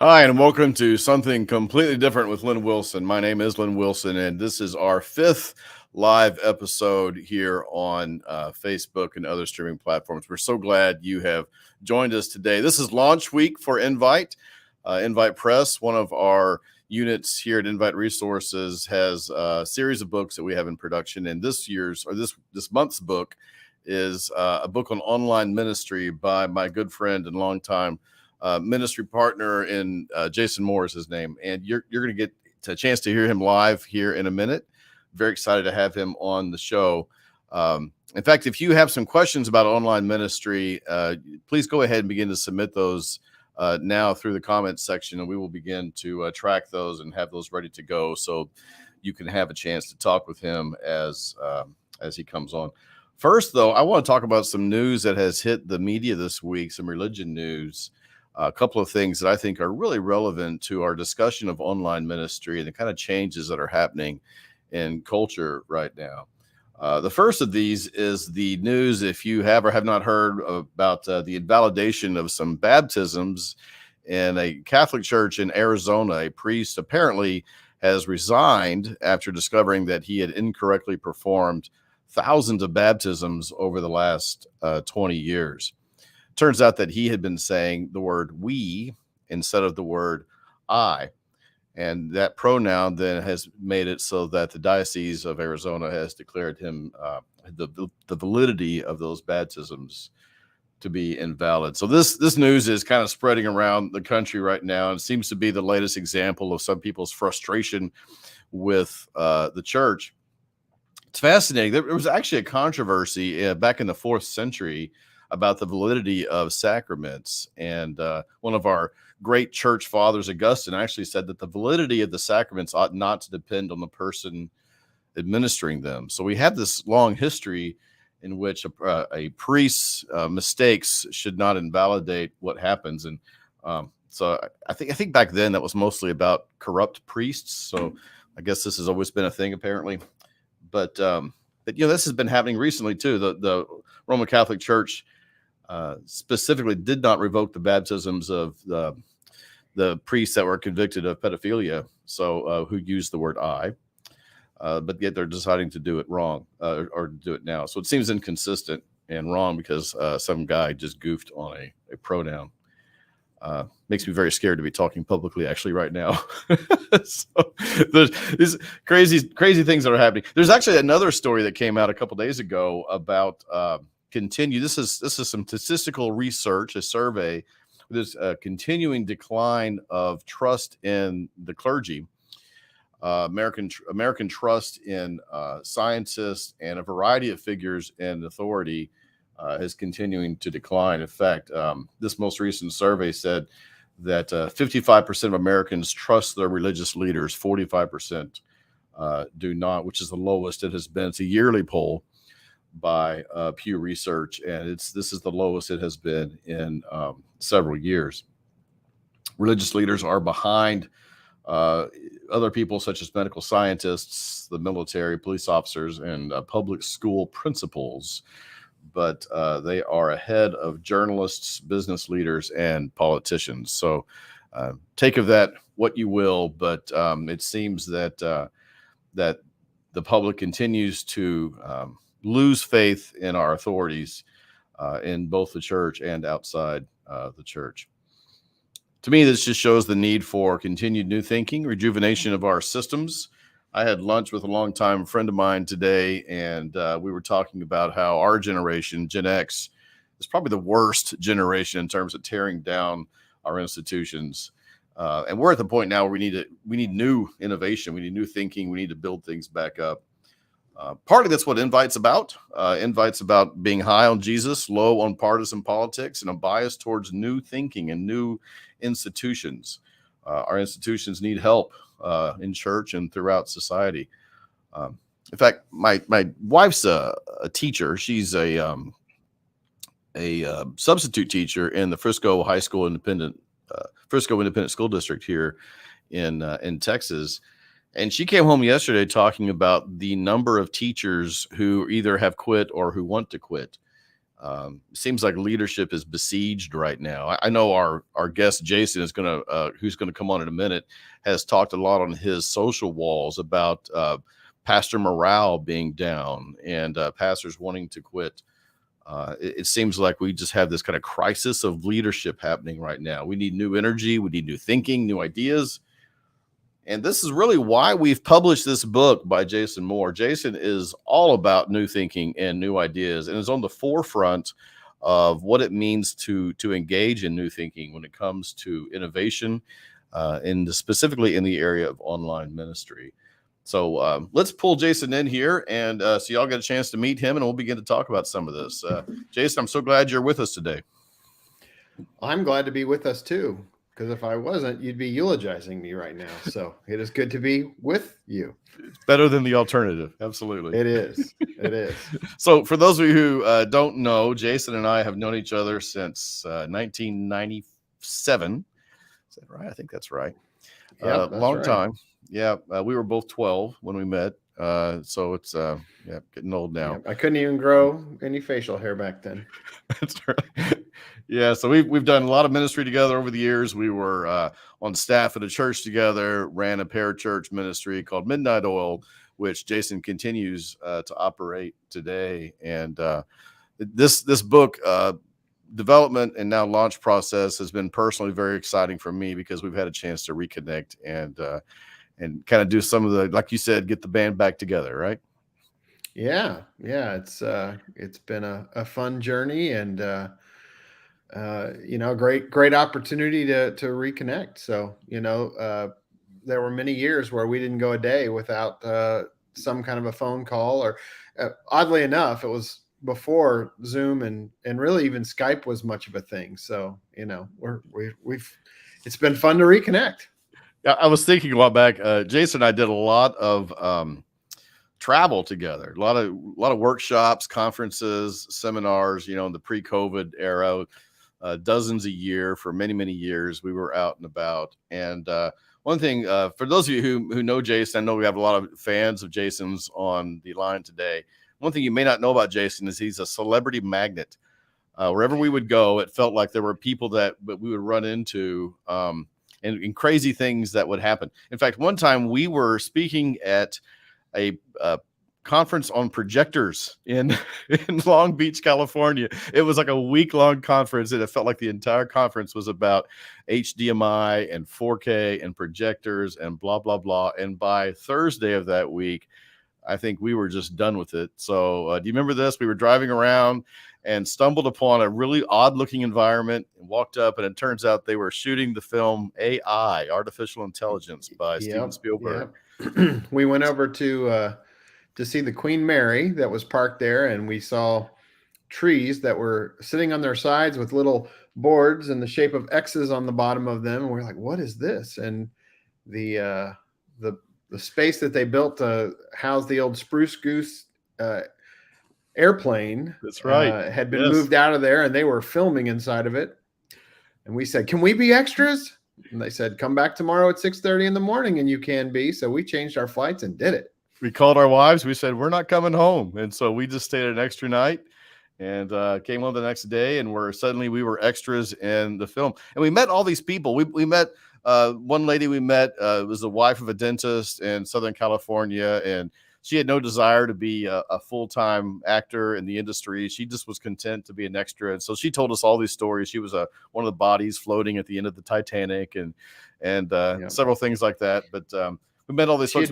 Hi, and welcome to something completely different with Len Wilson. My name is Len Wilson, and this is our fifth live episode here on Facebook and other streaming platforms. We're so glad you have joined us today. This is launch week for Invite. Invite Press, one of our units here at Invite Resources, has a series of books that we have in production. And this month's book is a book on online ministry by my good friend and longtime ministry partner in Jason Moore is his name. And you're going to get a chance to hear him live here in a minute. Very excited to have him on the show. In fact, if you have some questions about online ministry, please go ahead and begin to submit those now through the comments section, and we will begin to track those and have those ready to go so you can have a chance to talk with him as he comes on. First, though, I want to talk about some news that has hit the media this week, some religion news. A couple of things that I think are really relevant to our discussion of online ministry and the kind of changes that are happening in culture right now. The first of these is the news, if you have or have not heard about the invalidation of some baptisms in a Catholic church in Arizona. A priest apparently has resigned after discovering that he had incorrectly performed thousands of baptisms over the last 20 years. Turns out that he had been saying the word we instead of the word I. And that pronoun then has made it so that the Diocese of Arizona has declared him the validity of those baptisms to be invalid. So this news is kind of spreading around the country right now, and seems to be the latest example of some people's frustration with the church. It's fascinating. There was actually a controversy back in the 4th century about the validity of sacraments. And one of our great church fathers, Augustine, actually said that the validity of the sacraments ought not to depend on the person administering them. So we have this long history in which a priest's mistakes should not invalidate what happens. And so I think back then that was mostly about corrupt priests. So I guess this has always been a thing, apparently. But this has been happening recently too. The Roman Catholic Church specifically did not revoke the baptisms of the priests that were convicted of pedophilia, so who used the word I, but yet they're deciding to do it wrong or do it now. So it seems inconsistent and wrong because some guy just goofed on a pronoun. Makes me very scared to be talking publicly actually right now. So there's these crazy things that are happening. There's actually another story that came out a couple days ago about this is some statistical research, a survey. There's a continuing decline of trust in the clergy. American trust in scientists and a variety of figures in authority is continuing to decline. In fact, this most recent survey said that 55% of Americans trust their religious leaders, 45% do not, which is the lowest it has been. It's a yearly poll by Pew Research, and this is the lowest it has been in several years. Religious leaders are behind other people such as medical scientists, the military, police officers, and public school principals, but they are ahead of journalists, business leaders, and politicians. So take of that what you will, but it seems that that the public continues to lose faith in our authorities in both the church and outside the church. To me, this just shows the need for continued new thinking, rejuvenation of our systems. I had lunch with a longtime friend of mine today, and we were talking about how our generation, Gen X, is probably the worst generation in terms of tearing down our institutions. And we're at the point now where we need new innovation. We need new thinking. We need to build things back up. Partly that's what Invite's about. Invite's about being high on Jesus, low on partisan politics, and a bias towards new thinking and new institutions. Our institutions need help in church and throughout society. In fact, my wife's a teacher. She's a substitute teacher in the Frisco Independent School District here in Texas. And she came home yesterday talking about the number of teachers who either have quit or who want to quit. Seems like leadership is besieged right now. I know our guest Jason is who's gonna come on in a minute, has talked a lot on his social walls about pastor morale being down and pastors wanting to quit. It seems like we just have this kind of crisis of leadership happening right now. We need new energy, we need new thinking, new ideas. And this is really why we've published this book by Jason Moore. Jason is all about new thinking and new ideas, and is on the forefront of what it means to engage in new thinking when it comes to innovation, specifically in the area of online ministry. So let's pull Jason in here, and so y'all get a chance to meet him, and we'll begin to talk about some of this. Jason, I'm so glad you're with us today. I'm glad to be with us too, because if I wasn't, you'd be eulogizing me right now. So it is good to be with you. It's better than the alternative. Absolutely. It is. It is. So for those of you who don't know, Jason and I have known each other since 1997. Is that right? I think that's right. Yeah, long time. Yeah. We were both 12 when we met. So it's getting old now. I couldn't even grow any facial hair back then. That's right. Yeah, so we've done a lot of ministry together over the years. We were on staff at a church together, ran a parachurch ministry called Midnight Oil, which Jason continues to operate today. And this book development and now launch process has been personally very exciting for me, because we've had a chance to reconnect and kind of do some of the, like you said, get the band back together, right? Yeah. It's been a fun journey, and great opportunity to reconnect. So, there were many years where we didn't go a day without some kind of a phone call, or oddly enough, it was before Zoom and really even Skype was much of a thing. So, it's been fun to reconnect. I was thinking a while back, Jason and I did a lot of travel together, a lot of workshops, conferences, seminars, in the pre-COVID era. Dozens a year for many, many years. We were out and about. And one thing, for those of you who know Jason, I know we have a lot of fans of Jason's on the line today. One thing you may not know about Jason is he's a celebrity magnet. Wherever we would go, it felt like there were people that we would run into and crazy things that would happen. In fact, one time we were speaking at a conference on projectors in Long Beach, California. It was like a week-long conference, and it felt like the entire conference was about HDMI and 4K and projectors and blah, blah, blah. And by Thursday of that week, I think we were just done with it. So do you remember this? We were driving around and stumbled upon a really odd-looking environment and walked up, and it turns out they were shooting the film AI, Artificial Intelligence, by Steven Spielberg. Yep. We went over to see the Queen Mary that was parked there, and we saw trees that were sitting on their sides with little boards in the shape of X's on the bottom of them. And we're like, what is this? And the space that they built to house the old Spruce Goose airplane, that's right, had been moved out of there, and they were filming inside of it. And we said, can we be extras? And they said, come back tomorrow at 6:30 in the morning and you can be. So we changed our flights and did it. We called our wives. We said, we're not coming home. And so we just stayed an extra night and came on the next day, and we were extras in the film. And we met all these people. We met one lady we met was the wife of a dentist in Southern California, and she had no desire to be a full-time actor in the industry. She just was content to be an extra. And so she told us all these stories. She was one of the bodies floating at the end of the Titanic and several things like that. But we met all these folks.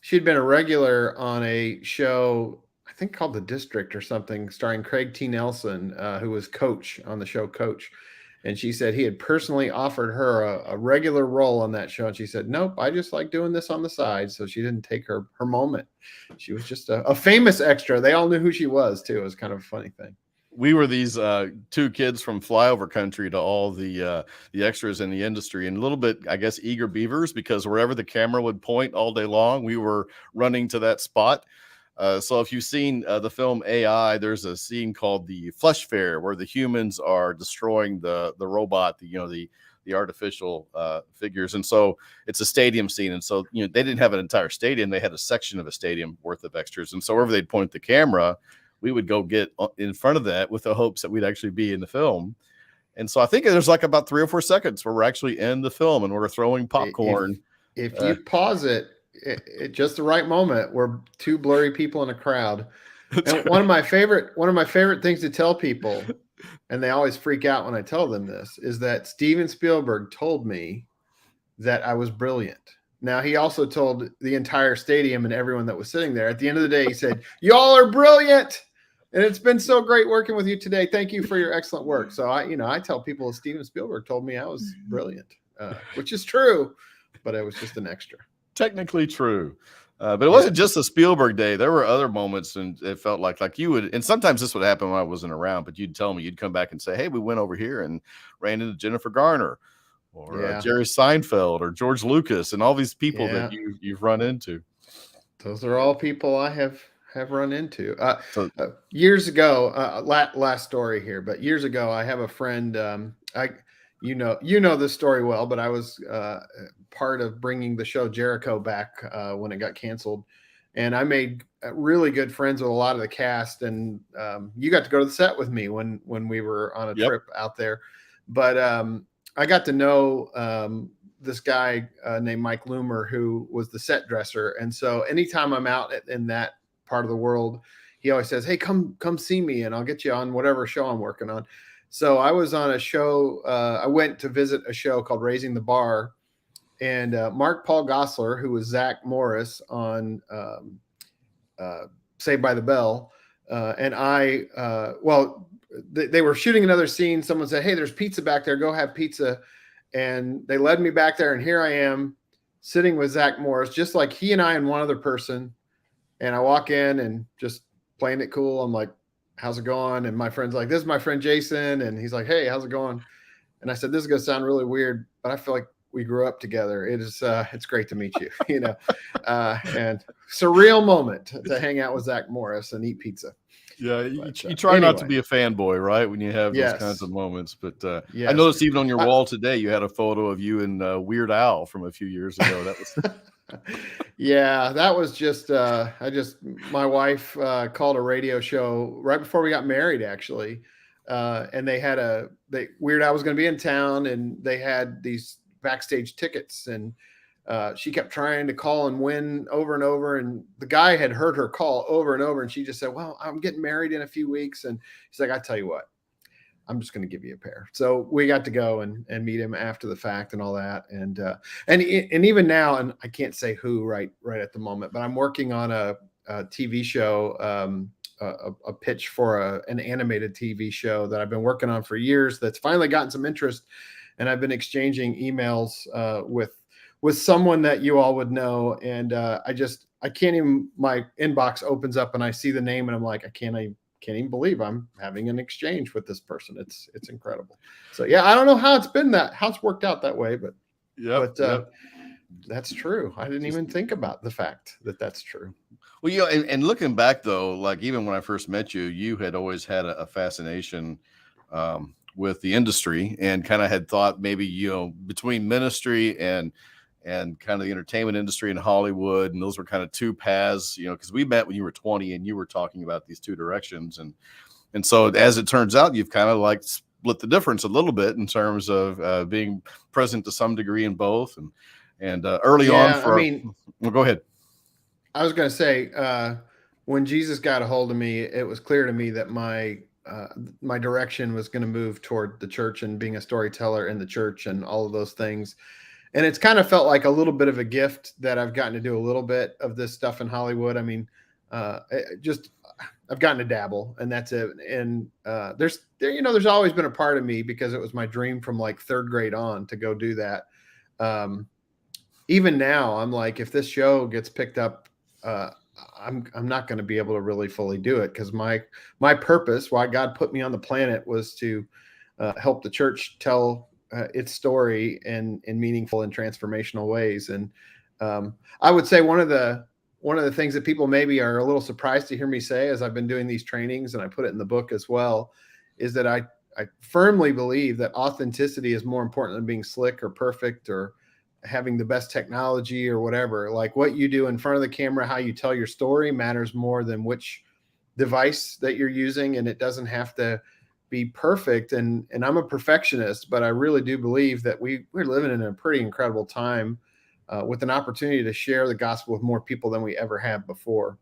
She'd been a regular on a show, I think called The District or something, starring Craig T. Nelson, who was Coach on the show Coach. And she said he had personally offered her a regular role on that show. And she said, nope, I just like doing this on the side. So she didn't take her moment. She was just a famous extra. They all knew who she was, too. It was kind of a funny thing. We were these two kids from flyover country to all the extras in the industry, and a little bit, I guess, eager beavers, because wherever the camera would point all day long, we were running to that spot. So if you've seen the film AI, there's a scene called the Flesh Fair where the humans are destroying the robot, the artificial figures. And so it's a stadium scene. And so, they didn't have an entire stadium. They had a section of a stadium worth of extras. And so wherever they'd point the camera, we would go get in front of that with the hopes that we'd actually be in the film. And so I think there's like about 3 or 4 seconds where we're actually in the film and we're throwing popcorn. If you pause it at just the right moment, we're two blurry people in a crowd. And one of my favorite things to tell people, and they always freak out when I tell them this, is that Steven Spielberg told me that I was brilliant. Now, he also told the entire stadium and everyone that was sitting there, at the end of the day, he said, "Y'all are brilliant. And it's been so great working with you today. Thank you for your excellent work." So I tell people Steven Spielberg told me I was brilliant, which is true, but it was just an extra. Technically true. But it wasn't just a Spielberg day. There were other moments, and it felt like you would, and sometimes this would happen when I wasn't around, but you'd tell me, you'd come back and say, "Hey, we went over here and ran into Jennifer Garner or Jerry Seinfeld or George Lucas," and all these people that you've run into. Those are all people I have run into. Years ago, last story here, but years ago, I have a friend, you know this story well, but I was part of bringing the show Jericho back when it got canceled. And I made really good friends with a lot of the cast. And you got to go to the set with me when we were on a trip out there. But I got to know this guy named Mike Loomer, who was the set dresser. And so anytime I'm out in that part of the world, he always says, "Hey, come see me and I'll get you on whatever show I'm working on." So I was on a show. I went to visit a show called Raising the Bar, and Mark Paul Gosselaar, who was Zach Morris on Saved by the Bell, and I, they were shooting another scene. Someone said, "Hey, there's pizza back there. Go have pizza." And they led me back there, and here I am sitting with Zach Morris, just like he and I and one other person. And I walk in and just playing it cool. I'm like, "How's it going?" And my friend's like, "This is my friend Jason." And he's like, "Hey, how's it going?" And I said, "This is going to sound really weird, but I feel like we grew up together. It's great to meet you," and surreal moment to hang out with Zach Morris and eat pizza. Yeah, you try not to be a fanboy, right, when you have those kinds of moments. But I noticed even on your wall today, you had a photo of you and Weird Al from a few years ago. That was that was just my wife called a radio show right before we got married, actually, and they had Weird Al was going to be in town, and they had these backstage tickets, and she kept trying to call and win over and over. And the guy had heard her call over and over. And she just said, "Well, I'm getting married in a few weeks." And she's like, "I tell you what, I'm just going to give you a pair." So we got to go and meet him after the fact and all that. And even now, and I can't say who right at the moment, but I'm working on a TV show, a pitch for an animated TV show that I've been working on for years. That's finally gotten some interest. And I've been exchanging emails with someone that you all would know. And I can't even, my inbox opens up and I see the name and I'm like, I can't even believe I'm having an exchange with this person. It's incredible. So I don't know how it's worked out that way, but that's true. I didn't even think about the fact that that's true. Well, and looking back though, like even when I first met you, you had always had a fascination with the industry and kind of had thought maybe, between ministry and kind of the entertainment industry in Hollywood. And those were kind of two paths, because we met when you were 20 and you were talking about these two directions. And so as it turns out, you've kind of like split the difference a little bit in terms of being present to some degree in both. And early on well, go ahead. I was going to say, when Jesus got a hold of me, it was clear to me that my direction was going to move toward the church and being a storyteller in the church and all of those things. And it's kind of felt like a little bit of a gift that I've gotten to do a little bit of this stuff in Hollywood. I mean, I've gotten to dabble, and that's it. And there's always been a part of me, because it was my dream from like third grade on to go do that. Even now, I'm like, if this show gets picked up, I'm not going to be able to really fully do it, because my purpose, why God put me on the planet, was to help the church tell its story in meaningful and transformational ways. And I would say one of the things that people maybe are a little surprised to hear me say, as I've been doing these trainings, and I put it in the book as well, is that I firmly believe that authenticity is more important than being slick or perfect or having the best technology or whatever. Like what you do in front of the camera, how you tell your story, matters more than device that you're using, and it doesn't have to be perfect. And I'm a perfectionist, but I really do believe that we're living in a pretty incredible time with an opportunity to share the gospel with more people than we ever have before.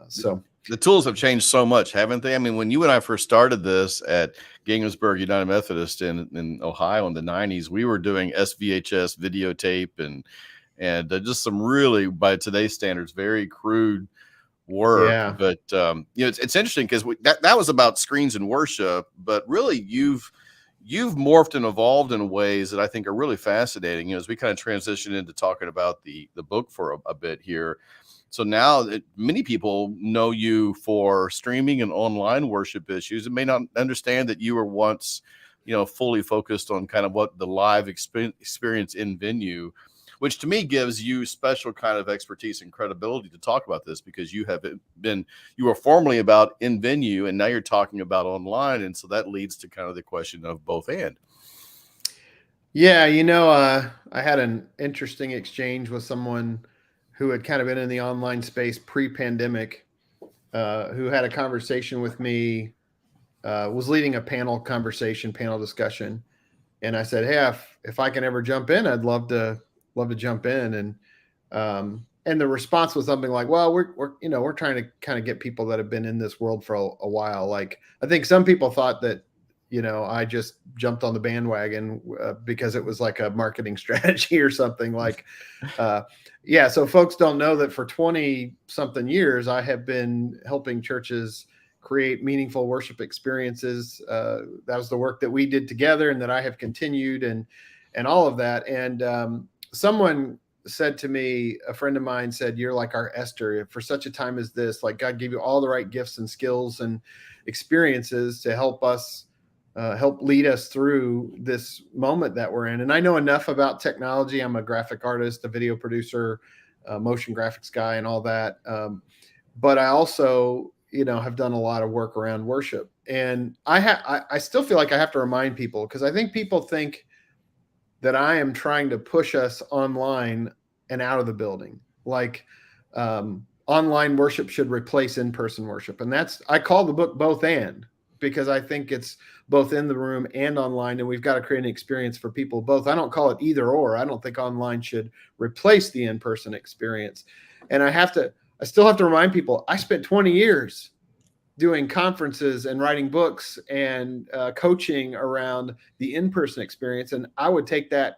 So the tools have changed so much, haven't they? I mean, when you and I first started this at Ginghamsburg United Methodist in Ohio in the 90s, we were doing SVHS videotape and just some really, by today's standards, very crude work. Yeah. But it's interesting because that was about screens and worship, but really you've morphed and evolved in ways that I think are really fascinating. As we kind of transition into talking about the book for a bit here. So now many people know you for streaming and online worship issues and may not understand that you were once, fully focused on kind of what the live experience in venue, which to me gives you special kind of expertise and credibility to talk about this, because you were formerly about in venue and now you're talking about online. And so that leads to kind of the question of both and. Yeah. I had an interesting exchange with someone who had kind of been in the online space pre-pandemic, who had a conversation with me, was leading a panel discussion. And I said, hey, if I can ever jump in, I'd love to jump in. And the response was something like, well, we're trying to kind of get people that have been in this world for a while. Like, I think some people thought that, I just jumped on the bandwagon because it was like a marketing strategy or something like, yeah. So folks don't know that for 20 something years, I have been helping churches create meaningful worship experiences. That was the work that we did together and that I have continued and all of that. And someone said to me, a friend of mine said, you're like our Esther for such a time as this. Like, God gave you all the right gifts and skills and experiences to help us help lead us through this moment that we're in. And I know enough about technology. I'm a graphic artist, a video producer, motion graphics guy, and all that. But I also, have done a lot of work around worship. And I still feel like I have to remind people, because I think people think that I am trying to push us online and out of the building. Like online worship should replace in-person worship. And I call the book Both And, because I think it's both in the room and online, and we've got to create an experience for people both. I don't call it either or. I don't think online should replace the in-person experience. And I still have to remind people, I spent 20 years doing conferences and writing books and coaching around the in-person experience. And I would take that,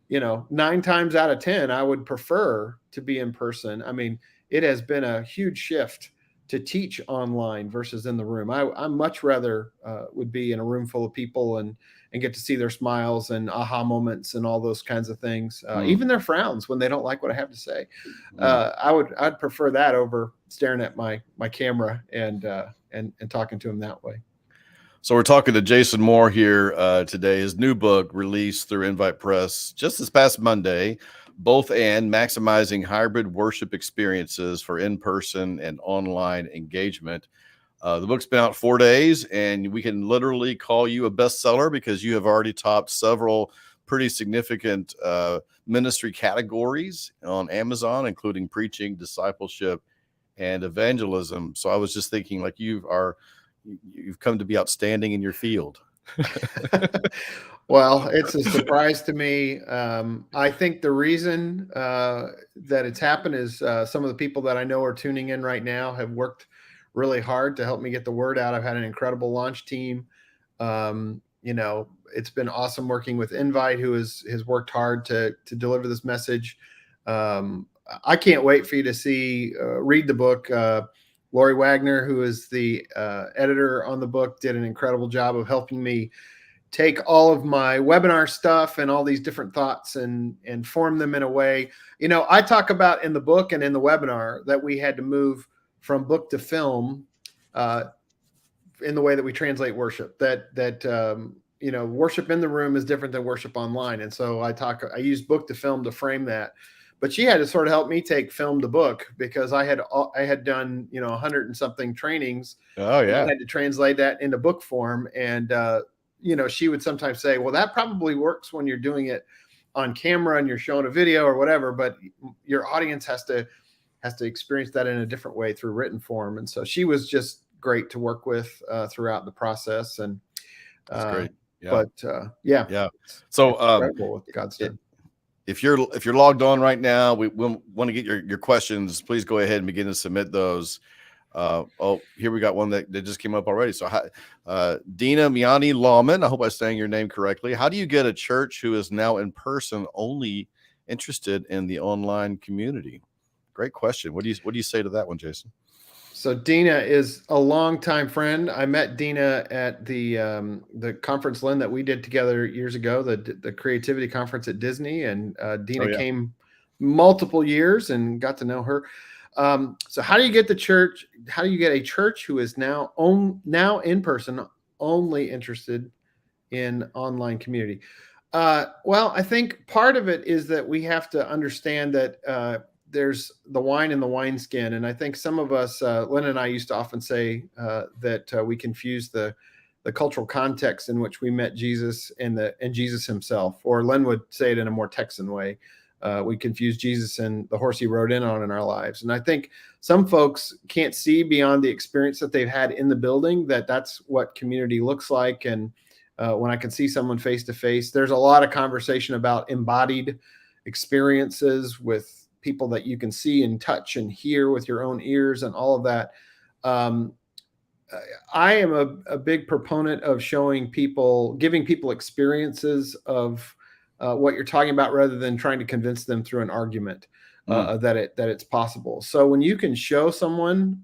9 times out of 10, I would prefer to be in person. I mean, it has been a huge shift to teach online versus in the room. I much rather would be in a room full of people and get to see their smiles and aha moments and all those kinds of things, even their frowns when they don't like what I have to say. I'd prefer that over staring at my camera and talking to them that way. So we're talking to Jason Moore here today. His new book released through Invite Press just this past Monday, Both And: Maximizing Hybrid Worship Experiences for In-Person and Online Engagement. The book's been out 4 days, and we can literally call you a bestseller because you have already topped several pretty significant ministry categories on Amazon, including preaching, discipleship, and evangelism. So I was just thinking, like, you've come to be outstanding in your field. Well, it's a surprise to me. I think the reason that it's happened is some of the people that I know are tuning in right now have worked really hard to help me get the word out. I've had an incredible launch team. It's been awesome working with Invite, who has worked hard to deliver this message. I can't wait for you to read the book. Lori Wagner, who is the editor on the book, did an incredible job of helping me take all of my webinar stuff and all these different thoughts and form them in a way. I talk about in the book and in the webinar that we had to move from book to film in the way that we translate worship, that worship in the room is different than worship online. And so I use book to film to frame that. But she had to sort of help me take film to book, because I had done 100 and something trainings. Oh yeah, I had to translate that into book form. And she would sometimes say, well, that probably works when you're doing it on camera and you're showing a video or whatever, but your audience has to experience that in a different way through written form. And so she was just great to work with throughout the process. And That's great. Yeah. But yeah. So it's incredible what God's done. If you're logged on right now, we want to get your questions. Please go ahead and begin to submit those. Here we got one that just came up already. So Dina Miani Lawman, I hope I'm saying your name correctly. How do you get a church who is now in person only interested in the online community? Great question. What do you say to that one, Jason? So Dina is a longtime friend. I met Dina at the conference, Len, that we did together years ago, the creativity conference at Disney, and Dina came multiple years and got to know her. So how do you get the church? How do you get a church who is now in person only interested in online community? Well, I think part of it is that we have to understand that there's the wine in the wineskin. And I think some of us, Len and I used to often say that we confuse the cultural context in which we met Jesus and Jesus himself, or Len would say it in a more Texan way. We confuse Jesus and the horse he rode in on in our lives. And I think some folks can't see beyond the experience that they've had in the building, that's what community looks like. And when I can see someone face to face, there's a lot of conversation about embodied experiences with people that you can see and touch and hear with your own ears and all of that. I am a big proponent of giving people experiences of what you're talking about, rather than trying to convince them through an argument that it's possible. So when you can show someone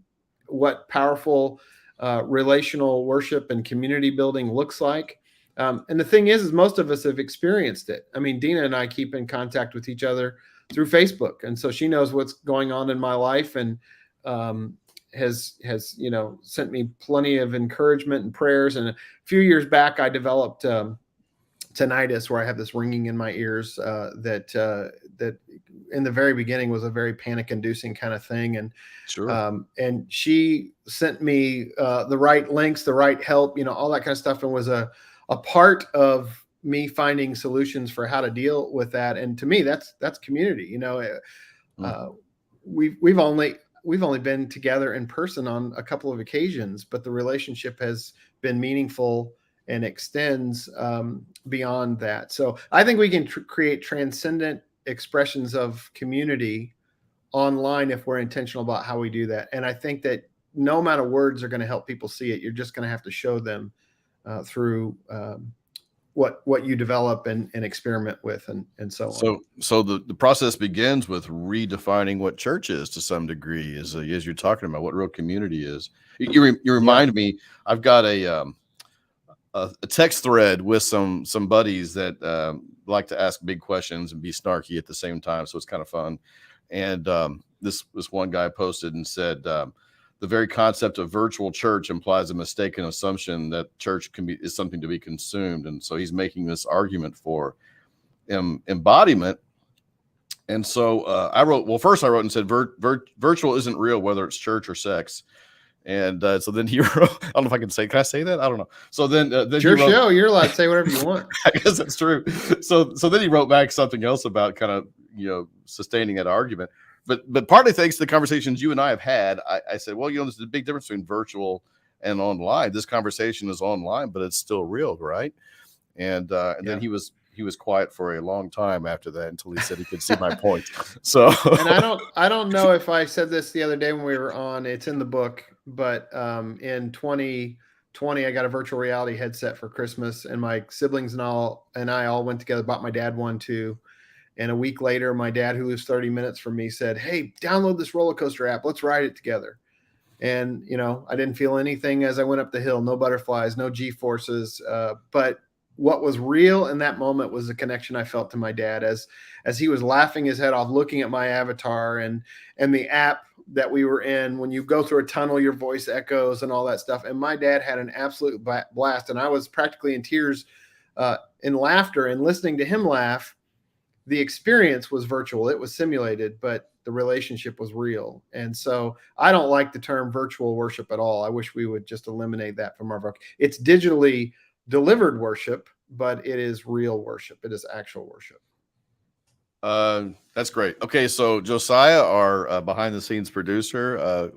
what powerful relational worship and community building looks like, and the thing is most of us have experienced it. I mean, Dina and I keep in contact with each other through Facebook, and so she knows what's going on in my life, and has sent me plenty of encouragement and prayers. And a few years back, I developed tinnitus, where I have this ringing in my ears that in the very beginning was a very panic-inducing kind of thing. And and she sent me the right links, the right help, all that kind of stuff, and was a part of me finding solutions for how to deal with that. And to me, that's community. We've only been together in person on a couple of occasions, but the relationship has been meaningful and extends beyond that. So I think we can create transcendent expressions of community online if we're intentional about how we do that. And I think that no amount of words are going to help people see it. You're just going to have to show them through what you develop and experiment with and so on. So the process begins with redefining what church is to some degree, as you're talking about what real community is. You remind me, I've got a text thread with some buddies that like to ask big questions and be snarky at the same time. So it's kind of fun. And this one guy posted and said, the very concept of virtual church implies a mistaken assumption that church is something to be consumed. And so he's making this argument for embodiment. And so I wrote and said, virtual isn't real, whether it's church or sex. And so then he wrote, I don't know if I can I say that? I don't know. So then it's your show, you're allowed to say whatever you want. I guess that's true. So then he wrote back something else about kind of, sustaining that argument. But partly thanks to the conversations you and I have had, I said, well, there's a big difference between virtual and online. This conversation is online, but it's still real, right? And then he was quiet for a long time after that until he said he could see my point. So, and I don't know if I said this the other day when we were on. It's in the book, but in 2020, I got a virtual reality headset for Christmas, and my siblings and I all went together. Bought my dad one too. And a week later, my dad, who lives 30 minutes from me, said, "Hey, download this roller coaster app. Let's ride it together." And, I didn't feel anything as I went up the hill, no butterflies, no G-forces. But what was real in that moment was the connection I felt to my dad as he was laughing his head off, looking at my avatar and the app that we were in. When you go through a tunnel, your voice echoes and all that stuff. And my dad had an absolute blast. And I was practically in tears in laughter, and listening to him laugh. The experience was virtual. It was simulated, but the relationship was real. And so I don't like the term virtual worship at all. I wish we would just eliminate that from our book. It's digitally delivered worship, but it is real worship. It is actual worship. That's great. Okay, so Josiah, our behind the scenes producer,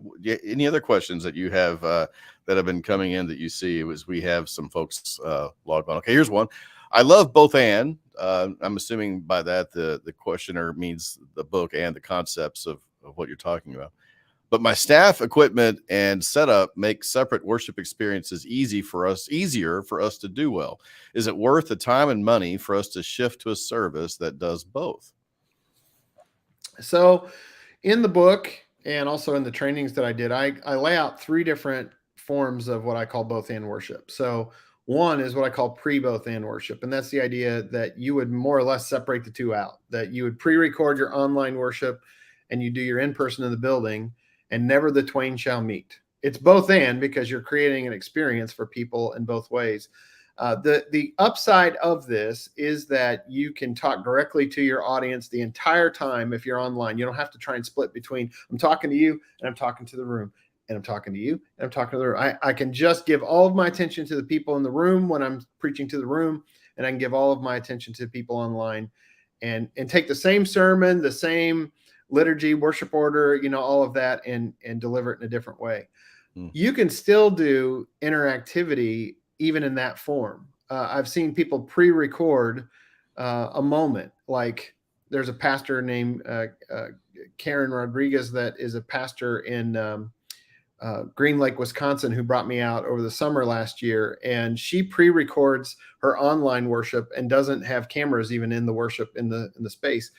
any other questions that you have that have been coming in that you see? We have some folks logged on. Okay, here's one. I love both and. I'm assuming by that the questioner means the book and the concepts of what you're talking about. But my staff, equipment, and setup make separate worship experiences easier for us to do well. Is it worth the time and money for us to shift to a service that does both? So in the book and also in the trainings that I did, I lay out 3 different forms of what I call both and worship. So one is what I call pre-both and worship. And that's the idea that you would more or less separate the two out, that you would pre-record your online worship and you do your in-person in the building, and never the twain shall meet. It's both and, because you're creating an experience for people in both ways. The upside of this is that you can talk directly to your audience the entire time if you're online. You don't have to try and split between I'm talking to you and I'm talking to the room, and I'm talking to you and I'm talking to the room. I can just give all of my attention to the people in the room when I'm preaching to the room, and I can give all of my attention to people online, and take the same sermon, the same liturgy, worship order, all of that, and deliver it in a different way. You can still do interactivity even in that form. I've seen people pre-record a moment. Like there's a pastor named Karen Rodriguez that is a pastor in Green Lake, Wisconsin, who brought me out over the summer last year. And she pre-records her online worship and doesn't have cameras even in the worship in the space.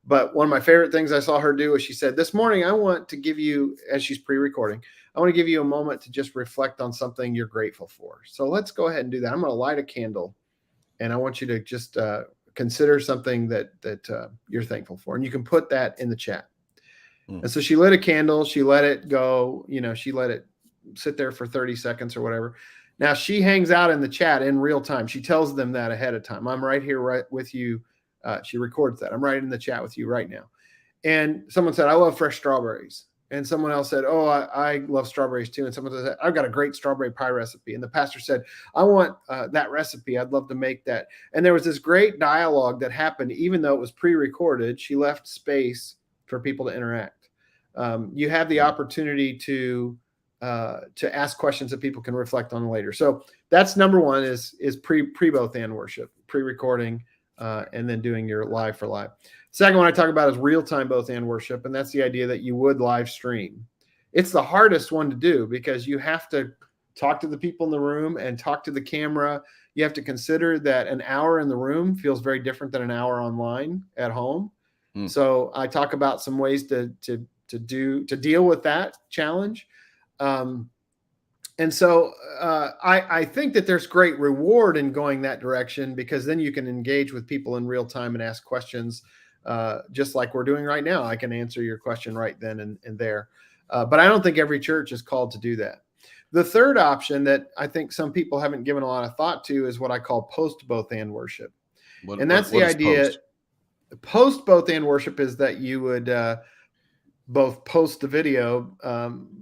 But one of my favorite things I saw her do is she said, this morning, I want to give you, as she's pre-recording, I want to give you a moment to just reflect on something you're grateful for. So let's go ahead and do that. I'm going to light a candle, and I want you to just consider something that you're thankful for. And you can put that in the chat. And so she lit a candle. She let it go. She let it sit there for 30 seconds or whatever. Now she hangs out in the chat in real time. She tells them that ahead of time. I'm right here right with you. She records that. I'm right in the chat with you right now. And someone said, I love fresh strawberries. And someone else said, oh, I love strawberries too. And someone said, I've got a great strawberry pie recipe. And the pastor said, I want that recipe. I'd love to make that. And there was this great dialogue that happened, even though it was pre-recorded. She left space for people to interact. You have the opportunity to ask questions that people can reflect on later. So that's number one is pre-both and worship, pre-recording, and then doing your live for live. Second one I talk about is real-time both and worship, and that's the idea that you would live stream. It's the hardest one to do because you have to talk to the people in the room and talk to the camera. You have to consider that an hour in the room feels very different than an hour online at home. So I talk about some ways to deal with that challenge. And so I think that there's great reward in going that direction, because then you can engage with people in real time and ask questions, just like we're doing right now. I can answer your question right then and there. But I don't think every church is called to do that. The third option that I think some people haven't given a lot of thought to is what I call post both and worship. And that's the idea. Post both and worship is that you would both post the video,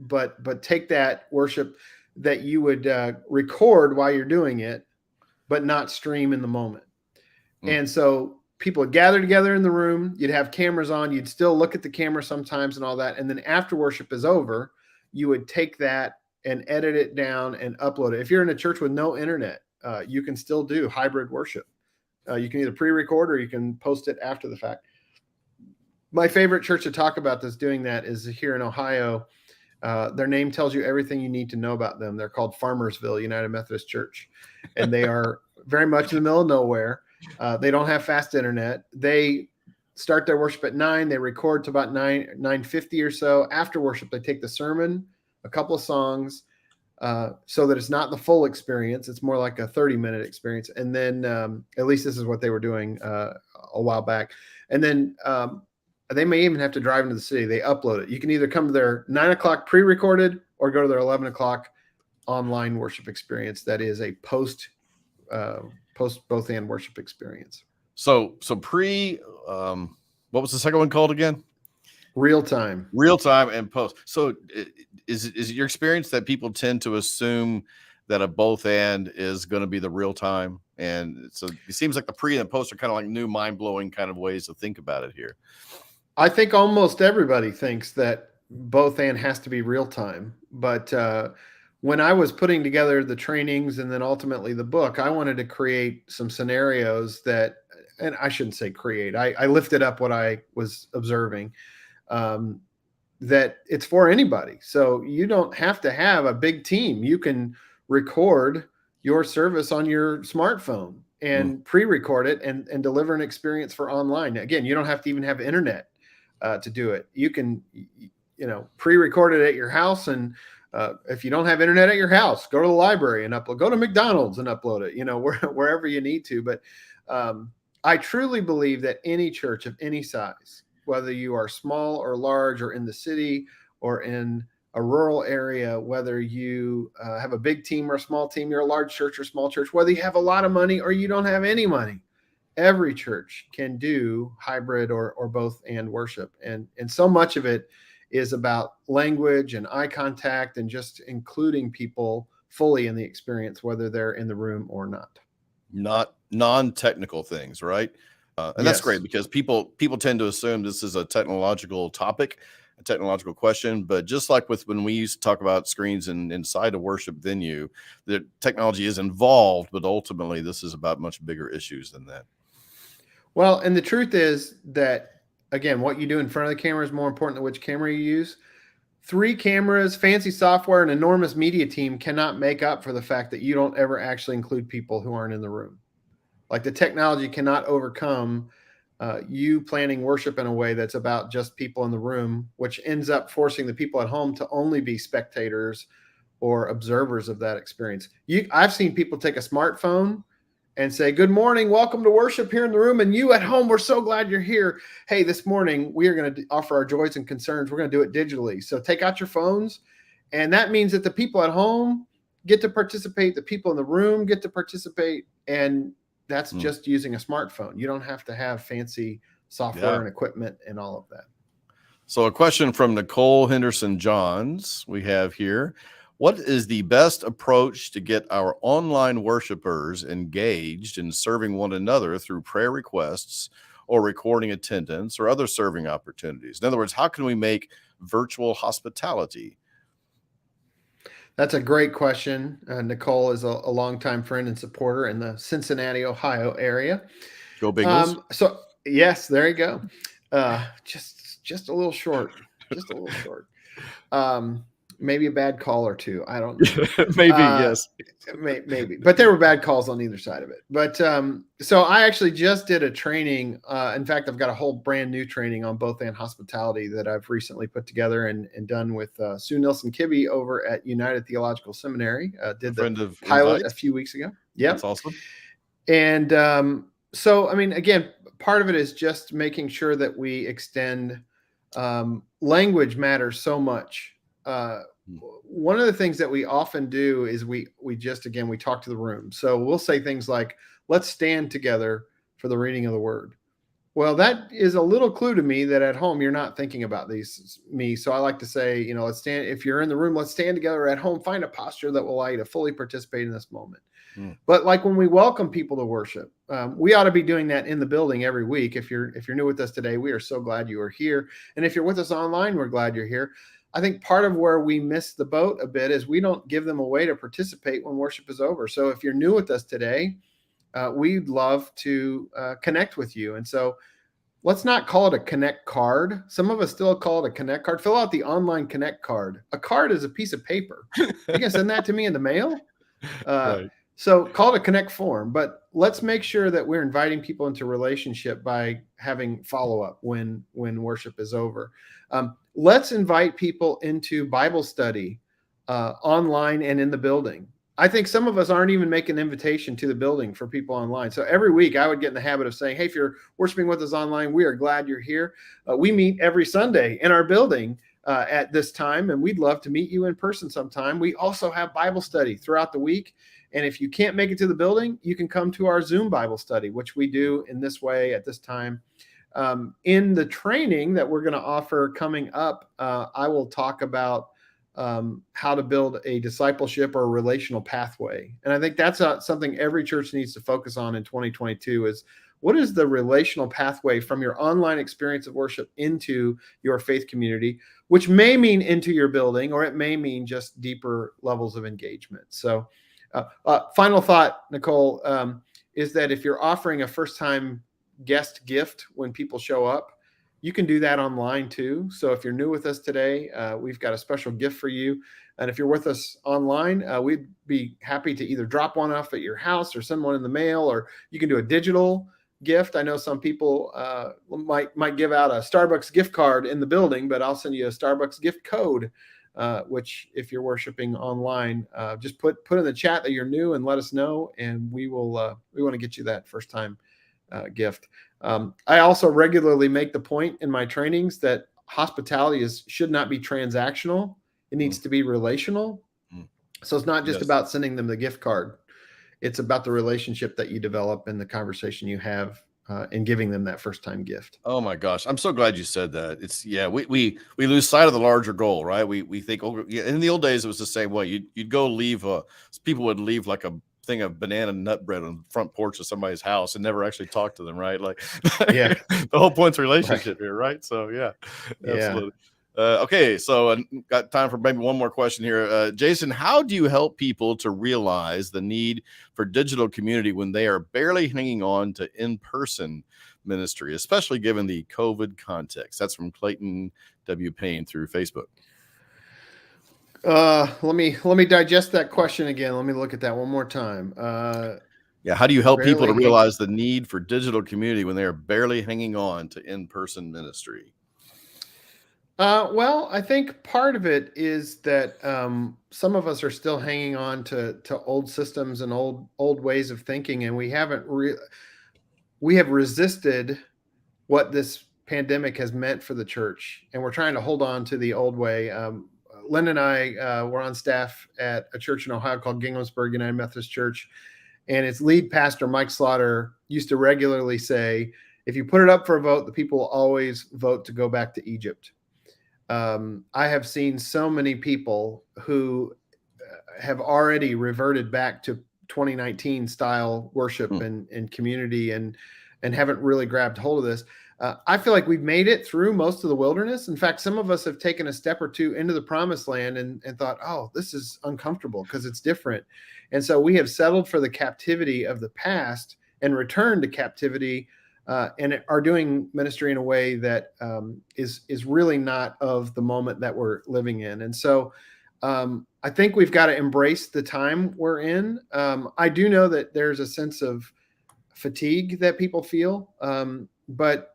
but take that worship that you would record while you're doing it, but not stream in the moment. And so people would gather together in the room. You'd have cameras on. You'd still look at the camera sometimes and all that. And then after worship is over, you would take that and edit it down and upload it. If you're in a church with no internet, you can still do hybrid worship. You can either pre-record or you can post it after the fact. My favorite church to talk about this doing that is here in Ohio. Their name tells you everything you need to know about them. They're called Farmersville United Methodist Church, and they are very much in the middle of nowhere. They don't have fast internet. They start their worship at 9. They record to about 9:50 or so. After worship, they take the sermon, a couple of songs, so that it's not the full experience. It's more like a 30-minute experience. And then at least this is what they were doing a while back. And then they may even have to drive into the city. They upload it. You can either come to their 9 o'clock pre-recorded or go to their 11 o'clock online worship experience. That is a post both and worship experience. So pre, what was the second one called again? Real time and post. So is it your experience that people tend to assume that a both and is going to be the real time? And so it seems like the pre and post are kind of like new mind blowing kind of ways to think about it here. I think almost everybody thinks that both and has to be real time. But when I was putting together the trainings and then ultimately the book, I wanted to create some scenarios that, and I shouldn't say create, I lifted up what I was observing, that it's for anybody. So you don't have to have a big team. You can record your service on your smartphone and pre-record it and deliver an experience for online. Again, you don't have to even have internet to do it. You can, pre-record it at your house. And if you don't have internet at your house, go to the library and upload, go to McDonald's and upload it, wherever you need to. But I truly believe that any church of any size, whether you are small or large or in the city or in a rural area, whether you have a big team or a small team, you're a large church or small church, whether you have a lot of money or you don't have any money, every church can do hybrid or both and worship. And so much of it is about language and eye contact and just including people fully in the experience, whether they're in the room or not. Not non-technical things, right? And that's great, because people tend to assume this is a technological topic, a technological question. But just like with when we used to talk about screens inside a worship venue, the technology is involved, but ultimately this is about much bigger issues than that. Well, and the truth is that, again, what you do in front of the camera is more important than which camera you use. 3 cameras, fancy software, an enormous media team cannot make up for the fact that you don't ever actually include people who aren't in the room. Like, the technology cannot overcome you planning worship in a way that's about just people in the room, which ends up forcing the people at home to only be spectators or observers of that experience. I've seen people take a smartphone and say, "Good morning, welcome to worship here in the room. And you at home, we're so glad you're here. Hey, this morning we are going to offer our joys and concerns. We're going to do it digitally. So take out your phones." And that means that the people at home get to participate. The people in the room get to participate. And that's just using a smartphone. You don't have to have fancy software and equipment and all of that. So a question from Nicole Henderson Johns we have here. What is the best approach to get our online worshipers engaged in serving one another through prayer requests or recording attendance or other serving opportunities? In other words, how can we make virtual hospitality? That's a great question. Nicole is a longtime friend and supporter in the Cincinnati, Ohio area. Go Bengals. So yes, there you go. Just a little short. Just a little short. Maybe a bad call or two. I don't know. Maybe, yes. Maybe. But there were bad calls on either side of it. But so I actually just did a training. In fact, I've got a whole brand new training on both and hospitality that I've recently put together and done with Sue Nilsson-Kibbe over at United Theological Seminary. Did the pilot a few weeks ago. Yeah. That's awesome. And so, I mean, again, part of it is just making sure that we extend language matters so much. One of the things that we often do is we talk to the room. So we'll say things like, "Let's stand together for the reading of the word." Well, that is a little clue to me that at home you're not thinking about me. So I like to say, let's stand. If you're in the room, let's stand together. At home, find a posture that will allow you to fully participate in this moment. But like when we welcome people to worship, we ought to be doing that in the building every week. If you're new with us today, we are so glad you are here. And if you're with us online, we're glad you're here. I think part of where we miss the boat a bit is we don't give them a way to participate when worship is over. So if you're new with us today, we'd love to connect with you. And so let's not call it a connect card. Some of us still call it a connect card. Fill out the online connect card. A card is a piece of paper. You can send that to me in the mail. Right. So call it a connect form, but let's make sure that we're inviting people into relationship by having follow-up when worship is over. Let's invite people into Bible study online and in the building. I think some of us aren't even making an invitation to the building for people online. So every week I would get in the habit of saying, "Hey, if you're worshiping with us online, we are glad you're here. We meet every Sunday in our building at this time, and we'd love to meet you in person sometime. We also have Bible study throughout the week. And if you can't make it to the building, you can come to our Zoom Bible study, which we do in this way at this time." In the training that we're going to offer coming up, I will talk about how to build a discipleship or a relational pathway. And I think that's something every church needs to focus on in 2022 is what is the relational pathway from your online experience of worship into your faith community, which may mean into your building, or it may mean just deeper levels of engagement. So final thought, Nicole, is that if you're offering a first-time guest gift when people show up, you can do that online too. So if you're new with us today, we've got a special gift for you. And if you're with us online, we'd be happy to either drop one off at your house or send one in the mail, or you can do a digital gift. I know some people might give out a Starbucks gift card in the building, but I'll send you a Starbucks gift code, which if you're worshiping online, just put in the chat that you're new and let us know, and we want to get you that first time gift. I also regularly make the point in my trainings that hospitality should not be transactional. It needs to be relational. So it's not just about sending them the gift card. It's about the relationship that you develop and the conversation you have and giving them that first time gift. Oh my gosh. I'm so glad you said that. It's we lose sight of the larger goal, right? We think, oh yeah, in the old days, it was the same way. You'd go leave, people would leave like a thing of banana nut bread on the front porch of somebody's house and never actually talk to them, right? Like yeah, the whole point's relationship here, right? So yeah, absolutely. Okay, so got time for maybe one more question here. Jason, how do you help people to realize the need for digital community when they are barely hanging on to in-person ministry, especially given the COVID context? That's from Clayton W. Payne through Facebook. Let me digest that question again. Let me look at that one more time. How do you help people to realize the need for digital community when they are barely hanging on to in-person ministry? Well, I think part of it is that some of us are still hanging on to old systems and old ways of thinking, and we have resisted what this pandemic has meant for the church, and we're trying to hold on to the old way. Len and I were on staff at a church in Ohio called Ginghamsburg United Methodist Church, and its lead pastor, Mike Slaughter, used to regularly say, if you put it up for a vote, the people will always vote to go back to Egypt. I have seen so many people who have already reverted back to 2019 style worship and community and haven't really grabbed hold of this. I feel like we've made it through most of the wilderness. In fact, some of us have taken a step or two into the promised land and thought, oh, this is uncomfortable because it's different. And so we have settled for the captivity of the past and returned to captivity and are doing ministry in a way that is really not of the moment that we're living in. And so I think we've got to embrace the time we're in. I do know that there's a sense of fatigue that people feel, but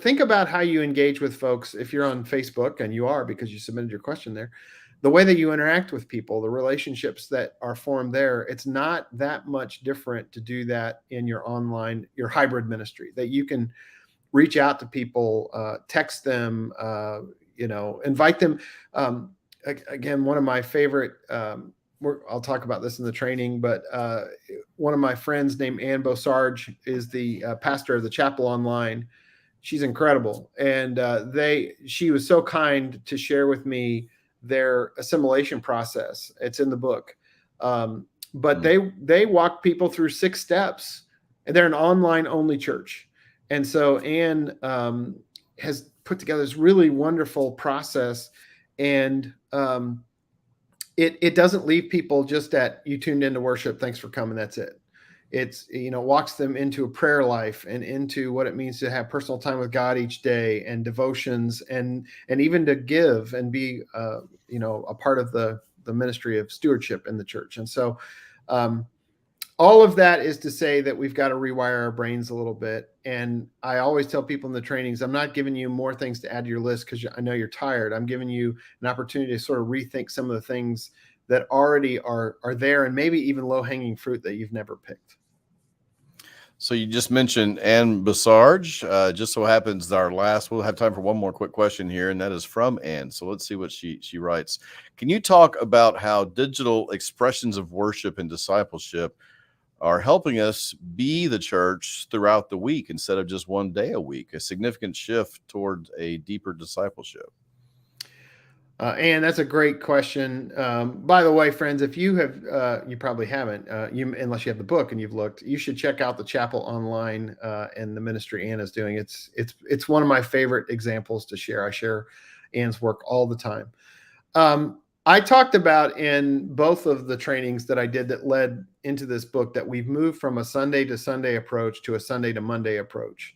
think about how you engage with folks. If you're on Facebook, and you are because you submitted your question there, the way that you interact with people, the relationships that are formed there, it's not that much different to do that in your online, your hybrid ministry, that you can reach out to people, text them, invite them. Again, one of my favorite, I'll talk about this in the training, but one of my friends named Ann Bosarge is the pastor of the chapel online. She's incredible. And she was so kind to share with me their assimilation process. It's in the book. But they walk people through 6 steps, and they're an online only church. And so Ann has put together this really wonderful process, and it doesn't leave people just at, you tuned into worship, thanks for coming, that's it. It's, walks them into a prayer life and into what it means to have personal time with God each day, and devotions, and even to give and be, a part of the ministry of stewardship in the church. And so all of that is to say that we've got to rewire our brains a little bit. And I always tell people in the trainings, I'm not giving you more things to add to your list because I know you're tired. I'm giving you an opportunity to sort of rethink some of the things that already are there, and maybe even low-hanging fruit that you've never picked. So you just mentioned Ann Bosarge. Just so happens we'll have time for one more quick question here, and that is from Ann. So let's see what she writes. Can you talk about how digital expressions of worship and discipleship are helping us be the church throughout the week instead of just one day a week, a significant shift toward a deeper discipleship? And that's a great question. By the way, friends, if you have, you probably haven't, unless you have the book and you've looked, you should check out the chapel online and the ministry Anna's doing. It's one of my favorite examples to share. I share Anne's work all the time. I talked about in both of the trainings that I did that led into this book that we've moved from a Sunday to Sunday approach to a Sunday to Monday approach.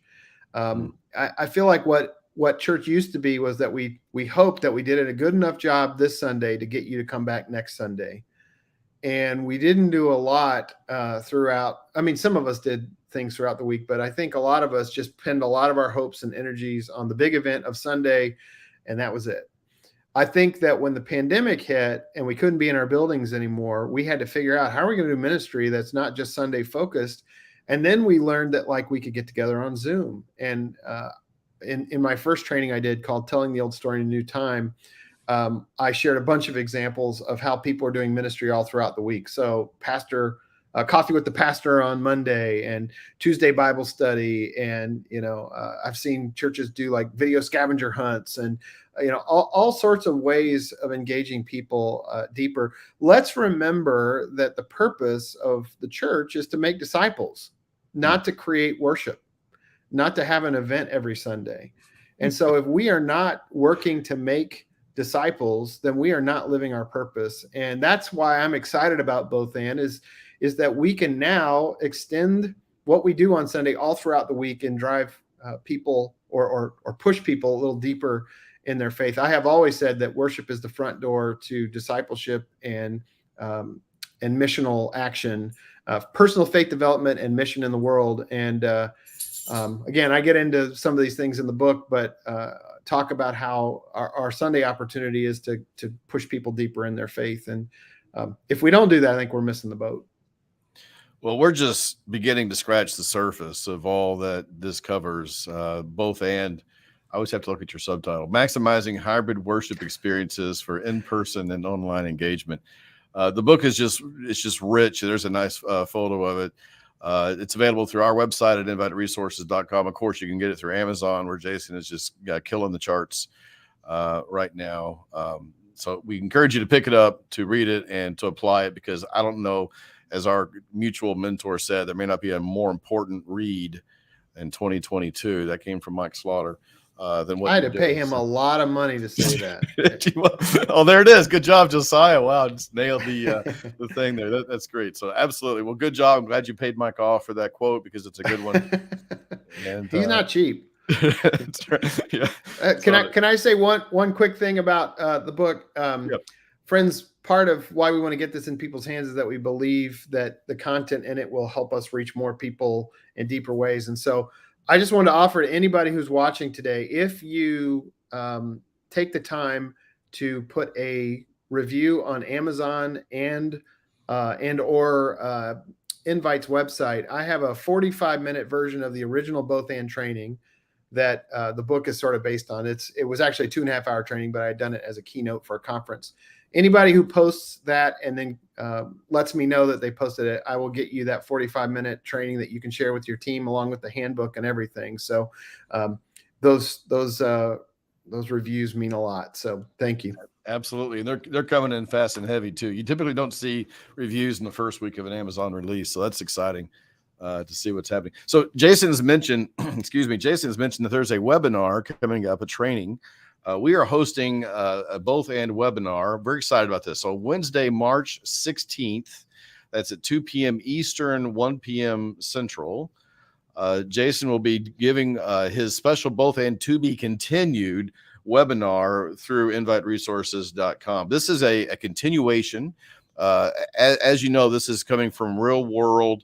I feel like what church used to be was that we hoped that we did a good enough job this Sunday to get you to come back next Sunday. And we didn't do a lot throughout. I mean, some of us did things throughout the week, but I think a lot of us just pinned a lot of our hopes and energies on the big event of Sunday, and that was it. I think that when the pandemic hit and we couldn't be in our buildings anymore, we had to figure out how are we going to do ministry that's not just Sunday focused. And then we learned that like we could get together on Zoom. And in my first training I did called Telling the Old Story in a New Time, I shared a bunch of examples of how people are doing ministry all throughout the week. So coffee with the pastor on Monday and Tuesday Bible study. And, I've seen churches do like video scavenger hunts and, all sorts of ways of engaging people deeper. Let's remember that the purpose of the church is to make disciples, not to create worship, not to have an event every Sunday. And so if we are not working to make disciples, then we are not living our purpose. And that's why I'm excited about Both And is that we can now extend what we do on Sunday all throughout the week and drive people or push people a little deeper in their faith. I have always said that worship is the front door to discipleship and missional action, personal faith development and mission in the world. And again, I get into some of these things in the book, but talk about how our Sunday opportunity is to push people deeper in their faith. And if we don't do that, I think we're missing the boat. Well, we're just beginning to scratch the surface of all that this covers, Both And. I always have to look at your subtitle, Maximizing Hybrid Worship Experiences for In-Person and Online Engagement. The book is just rich. There's a nice photo of it. It's available through our website at inviteresources.com. Of course, you can get it through Amazon, where Jason is just killing the charts right now. So we encourage you to pick it up, to read it, and to apply it, because I don't know, as our mutual mentor said, there may not be a more important read in 2022. That came from Mike Slaughter. Than what I had to pay him a lot of money to say that. Oh, there it is. Good job, Josiah. Wow, just nailed the thing there. That's great. So absolutely. Well, good job. I'm glad you paid Mike off for that quote, because it's a good one. And he's not cheap. That's right. Yeah. Can I say one quick thing about the book? Yep. Friends, part of why we want to get this in people's hands is that we believe that the content in it will help us reach more people in deeper ways. And so I just wanted to offer to anybody who's watching today, if you take the time to put a review on Amazon and or Invite's website, I have a 45-minute version of the original Both And training that the book is sort of based on. It was actually a 2.5-hour training, but I had done it as a keynote for a conference. Anybody who posts that and then lets me know that they posted it, I will get you that 45-minute training that you can share with your team, along with the handbook and everything. So those reviews mean a lot. So thank you. Absolutely. And they're coming in fast and heavy too. You typically don't see reviews in the first week of an Amazon release. So that's exciting to see what's happening. So Jason has mentioned, that there's a webinar coming up, a training. We are hosting a Both And webinar. Very excited about this. So Wednesday, March 16th, that's at 2 p.m. Eastern, 1 p.m. Central. Jason will be giving his special Both And to be continued webinar through inviteresources.com. This is a continuation. As you know, this is coming from real world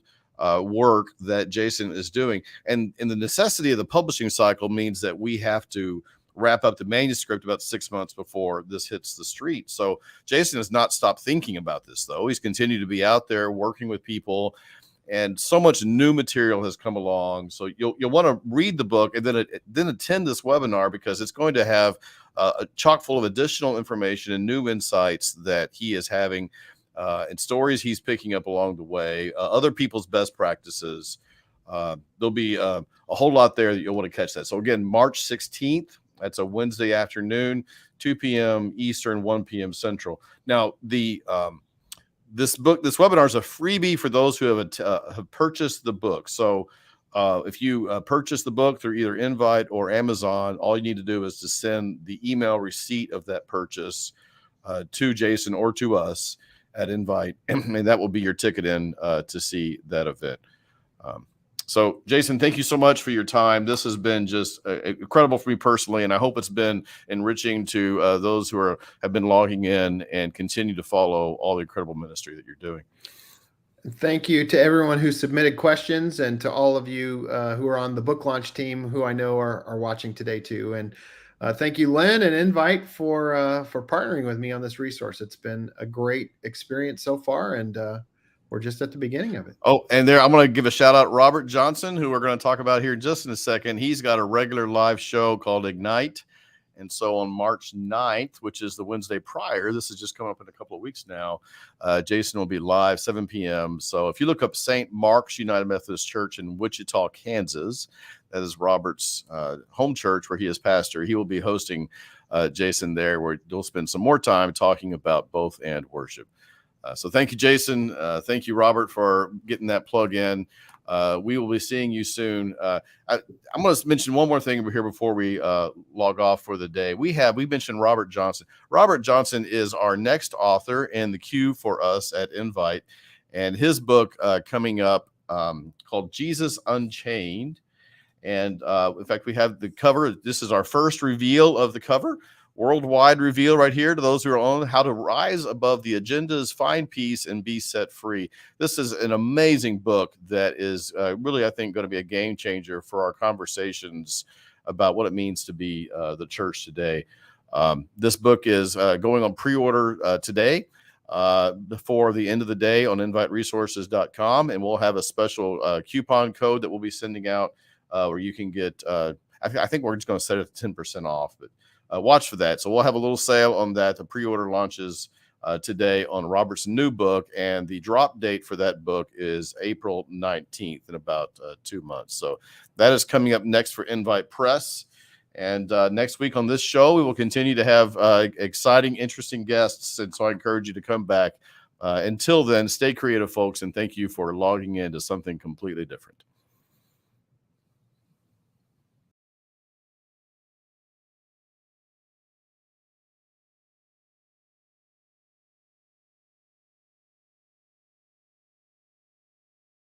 work that Jason is doing. And the necessity of the publishing cycle means that we have to wrap up the manuscript about 6 months before this hits the street. So Jason has not stopped thinking about this, though. He's continued to be out there working with people, and so much new material has come along. So you'll want to read the book and then attend this webinar, because it's going to have a chock full of additional information and new insights that he is having, and stories he's picking up along the way, other people's best practices. There'll be a whole lot there that you'll want to catch that. So again, March 16th, that's a Wednesday afternoon, 2 p.m. Eastern, 1 p.m. Central. Now, this webinar is a freebie for those who have purchased the book. So if you purchase the book through either Invite or Amazon, all you need to do is to send the email receipt of that purchase to Jason or to us at Invite, and that will be your ticket in to see that event. So, Jason, thank you so much for your time. This has been just incredible for me personally, and I hope it's been enriching to those who have been logging in and continue to follow all the incredible ministry that you're doing. Thank you to everyone who submitted questions, and to all of you who are on the book launch team, who I know are watching today too. And thank you, Len and Invite, for partnering with me on this resource. It's been a great experience so far, and we're just at the beginning of it. Oh, and I'm going to give a shout out Robert Johnson, who we're going to talk about here just in a second. He's got a regular live show called Ignite. And so on March 9th, which is the Wednesday prior, this is just coming up in a couple of weeks now, Jason will be live 7 p.m. So if you look up St. Mark's United Methodist Church in Wichita, Kansas, that is Robert's home church where he is pastor, he will be hosting Jason there, where he'll spend some more time talking about both and worship. So thank you, Jason. Thank you, Robert, for getting that plug in. We will be seeing you soon. I'm going to mention one more thing over here before we log off for the day. We mentioned Robert Johnson. Robert Johnson is our next author in the queue for us at Invite, and his book coming up called Jesus Unchained. And in fact, we have the cover. This is our first reveal of the cover. Worldwide reveal right here to those who are on how to rise above the agendas, find peace, and be set free. This is an amazing book that is really, I think, going to be a game changer for our conversations about what it means to be the church today. This book is going on pre-order today before the end of the day on inviteresources.com, and we'll have a special coupon code that we'll be sending out where you can get, I think we're just going to set it at 10% off, but watch for that. So we'll have a little sale on that. The pre-order launches today on Robert's new book, and the drop date for that book is April 19th in about 2 months. So that is coming up next for Invite Press. And next week on this show, we will continue to have exciting, interesting guests. And so I encourage you to come back. Until then, stay creative, folks, and thank you for logging in to something completely different.